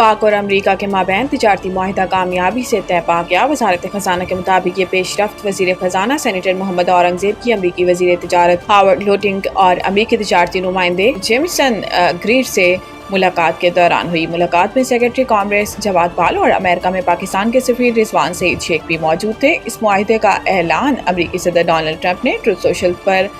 पाक और अमरीका के माबैन तिजारती मुआहिदा कामयाबी से तय पा गया। वज़ारत ख़ज़ाना के मुताबिक ये पेशरफ्त वज़ीर ख़ज़ाना सेनेटर मोहम्मद औरंगज़ेब की अमरीकी वज़ीर तिजारत हावर्ड लोटिंग और अमरीकी तिजारती नुमाइंदे जेमिसन ग्रीर से मुलाकात के दौरान हुई। मुलाकात में सेक्रेटरी कांग्रेस जवाद पाल और अमेरिका में पाकिस्तान के सफ़ीर रिजवान सईद शेख भी मौजूद थे। इस मुआहिदे का ऐलान अमरीकी सदर डोनाल्ड ट्रंप ने ट्रुथ सोशल पर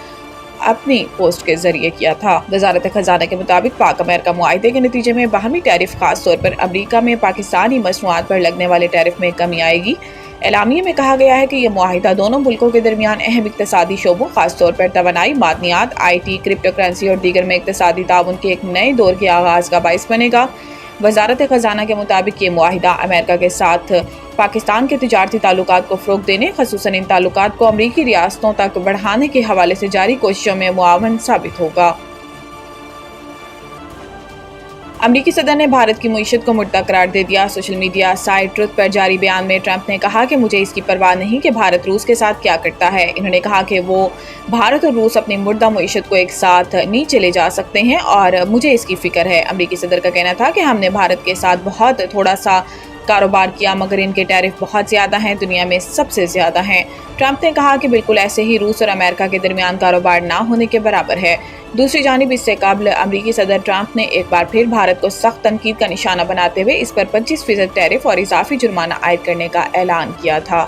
अपनी पोस्ट के जरिए किया था। वज़ारत ख़ज़ाना के मुताबिक पाक अमेरिका मुआहिदे के नतीजे में बाहमी टैरिफ खास तौर पर अमरीका में पाकिस्तानी मसनूआत पर लगने वाले टैरिफ में कमी आएगी। एलामिये में कहा गया है कि यह मुआहिदा दोनों मुल्कों के दरमियान अहम इक़्तिसादी शोबों खास तौर पर तवानाई, मादनियात, IT, क्रिप्टो करेंसी और दीगर में इक़्तिसादी ताउन के एक नए दौर के आगाज़ का बाइस बनेगा। वज़ारत ख़ज़ाना के मुताबिक ये मुआहिदा अमेरिका के साथ पाकिस्तान के तिजारती ताल्लुकात को फ़रोग़ देने, ख़ुसूसन इन ताल्लुकात को अमरीकी रियासतों तक बढ़ाने के हवाले से जारी कोशिशों में मुआवन साबित होगा। अमरीकी सदर ने भारत की मईशत को मुर्दा करार दे दिया। सोशल मीडिया साइट ट्रुथ पर जारी बयान में ट्रंप ने कहा कि मुझे इसकी परवाह नहीं कि भारत रूस के साथ क्या करता है। इन्होंने कहा कि वो भारत और रूस अपनी मुर्दा मईशत को एक साथ नीचे ले जा सकते हैं और मुझे इसकी फ़िक्र है। अमरीकी सदर का कहना था कि हमने भारत के साथ बहुत थोड़ा सा कारोबार किया मगर इनके टैरिफ बहुत ज़्यादा हैं, दुनिया में सबसे ज़्यादा हैं। ट्रंप ने कहा कि बिल्कुल ऐसे ही रूस और अमेरिका के दरमियान कारोबार ना होने के बराबर है। दूसरी जानिब इससे कबल अमरीकी सदर ट्रंप ने एक बार फिर भारत को सख्त तनकीद का निशाना बनाते हुए इस पर 25% टैरिफ और इजाफी जुर्माना आयद करने का ऐलान किया था।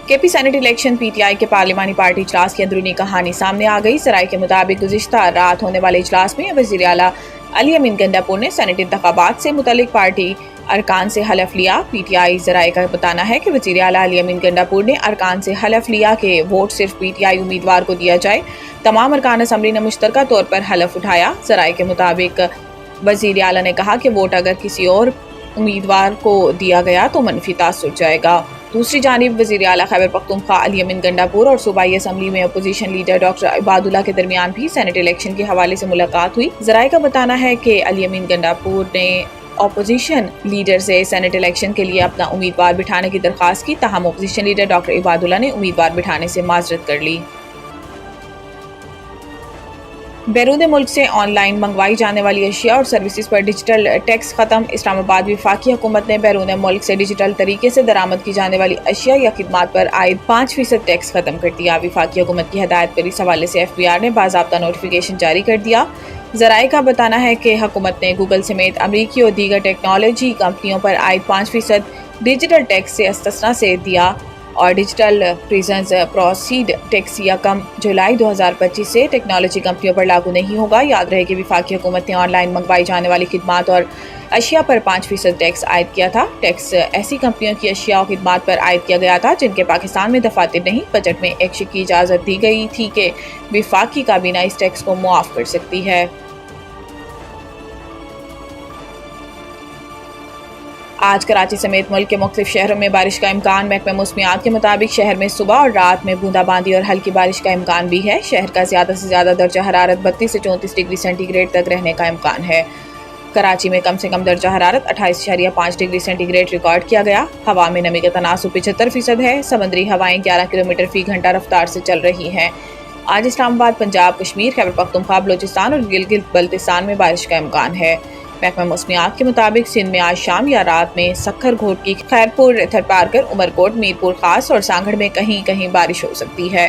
केपी सेनेट इलेक्शन PTI के पार्लिमानी पार्टी इजलास की अंदरूनी कहानी सामने आ गई। सराय के मुताबिक गुज़िश्ता रात होने वाले इजलास में वज़ीर आला अली अमीन गंडापुर ने सेनेट इंतखाबात से मुतल्लिक पार्टी अरकान से हलफ लिया। PTI ज़राए का बताना है कि वज़ीर आला अली अमीन गंडापुर ने अरकान से हलफ लिया कि वोट सिर्फ PTI उम्मीदवार को दिया जाए। तमाम अरकान असम्बली ने मुश्तरका तौर पर हलफ उठाया। ज़राए के मुताबिक वज़ीर आला ने कहा कि वोट अगर किसी और उम्मीदवार को दिया गया तो मनफी तासुर जाएगा। दूसरी जानिब वज़ीर आला खैबर पख्तूनख्वा अली अमीन गंडापुर और सूबाई असम्बली में अपोजिशन लीडर डॉक्टर इबादुल्ला के दरमियान भी सेनेट इलेक्शन के हवाले से मुलाकात हुई। ज़राए का बताना है कि अली अमीन गंडापुर ने अपोजिशन लीडर से सेनेट इलेक्शन के लिए अपना उम्मीदवार बिठाने की दरख्वास्त की, ताहम अपोजिशन लीडर डॉक्टर इबादुल्ला ने उम्मीदवार बिठाने से माजरत कर ली। बैरून मुल्क से ऑनलाइन मंगवाई जाने वाली अशिया और सर्विसेज पर डिजिटल टैक्स खत्म। इस्लामाबाद वफाकी हुकूमत ने बैरून मुल्क से डिजिटल तरीके से दरामद की जाने वाली अशिया या खिदमात पर आयद 5% टैक्स खत्म कर दिया। वफाकी हुकूमत की हिदायत पर इस हवाले से FBR ने बाज़ाब्ता नोटिफिकेशन जारी कर दिया। ज़राए का बताना है कि हुकूमत ने गूगल समेत अमरीकी और दीगर टेक्नोलॉजी कंपनियों पर आयद 5% डिजिटल टैक्स से इस्तिस्ना से दिया और डिजिटल प्रेजेंस प्रोसीड टैक्स यकम जुलाई 2025 से टेक्नोलॉजी कंपनियों पर लागू नहीं होगा। याद रहे कि वफाकी हुकूमत ने ऑनलाइन मंगवाई जाने वाली खिदमात और अशिया पर 5% टैक्स आयद किया था। टैक्स ऐसी कंपनियों की अशिया और खिदमात पर आयद किया गया था जिनके पाकिस्तान में दफातर नहीं। बजट में एक शिक की इजाज़त दी गई थी कि वफाकी काबीना इस टैक्स को मुआफ़ कर सकती है। आज कराची समेत मुल्क के मुख्तलिफ शहरों में बारिश का इम्कान। महकमे मौसमियात के मुताबिक शहर में सुबह और रात में बूंदाबांदी और हल्की बारिश का इम्कान भी है। शहर का ज़्यादा से ज़्यादा दर्जा हरारत 32 से 34 डिग्री सेंटीग्रेड तक रहने का इम्कान है। कराची में कम से कम दर्जा हरारत 28.5 डिग्री सेंटीग्रेड रिकॉर्ड किया गया। हवा में नमी का तनासुब 75% है। समंदरी हवाएं 11 किलोमीटर फी घंटा रफ्तार से चल रही हैं। आज इस्लामाबाद, पंजाब, कश्मीर, खैबर पख्तूनख्वा, बलोचिस्तान और गिलगित बल्तिस्तान में बारिश का इम्कान है। महकमा मौसमियात के मुताबिक सिंध में आज शाम या रात में सक्खर घोटकी, खैरपुर, थरपारकर, उमरकोट, मीरपुर खास और सांगड़ में कहीं कहीं बारिश हो सकती है।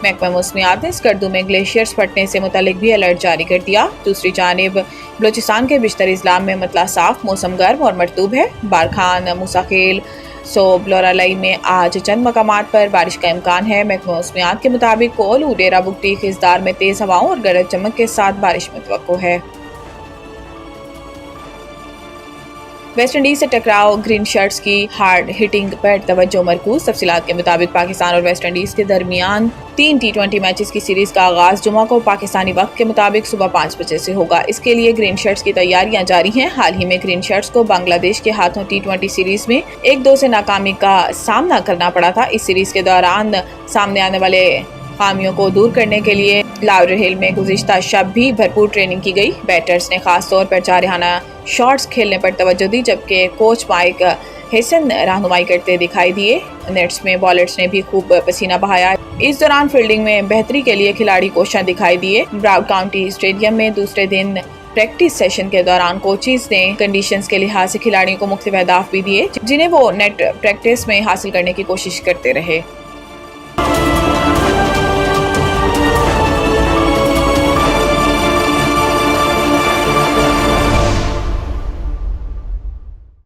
महकमा मौसमियात ने स्कर्दू में ग्लेशियर्स फटने से मुतालिक भी अलर्ट जारी कर दिया। दूसरी जानिब बलोचिस्तान के बिश्तर इस्लाम में मतला साफ, मौसम गर्म और मरतूब है। बारखान, मूसाखेल, सोबलोरालई में आज चंद मकामात पर बारिश का इम्कान है। महकमा मौसमियात के मुताबिक कोलू, डेरा बुगटी, खिजदार में तेज़ हवाओं और गरज चमक के साथ बारिश मुतवक्को है। वेस्ट इंडीज से टकराव, ग्रीन शर्ट्स की हार्ड हिटिंग पर तवज्जो मरकूज। तफसीलात के मुताबिक पाकिस्तान और वेस्ट इंडीज के दरमियान 3 T20 मैचेस की सीरीज का आगाज जुमा को पाकिस्तानी वक्त के मुताबिक सुबह 5 बजे से होगा। इसके लिए ग्रीन शर्ट्स की तैयारियां जारी हैं। हाल ही में ग्रीन शर्ट्स को बांग्लादेश के हाथों T20 सीरीज में 1-2 से नाकामी का सामना करना पड़ा था। इस सीरीज के दौरान सामने आने वाले खामियों को दूर करने के लिए लाहौर में गुज़िश्ता शब भी भरपूर ट्रेनिंग की गई। बैटर्स ने खास तौर पर जारहाना शॉट्स खेलने पर तवज्जो दी, जबकि कोच माइक हेसन रहनुमाई करते दिखाई दिए। नेट्स में बॉलर्स ने भी खूब पसीना बहाया। इस दौरान फील्डिंग में बेहतरी के लिए खिलाड़ी कोशिश दिखाई दिए। ब्राउड काउंटी स्टेडियम में दूसरे दिन پریکٹس سیشن کے دوران کوچز نے کنڈیشنز کے لحاظ سے کھلاڑیوں کو مختلف اہداف بھی دیے جنہیں وہ نیٹ پریکٹس میں حاصل کرنے کی کوشش کرتے رہے۔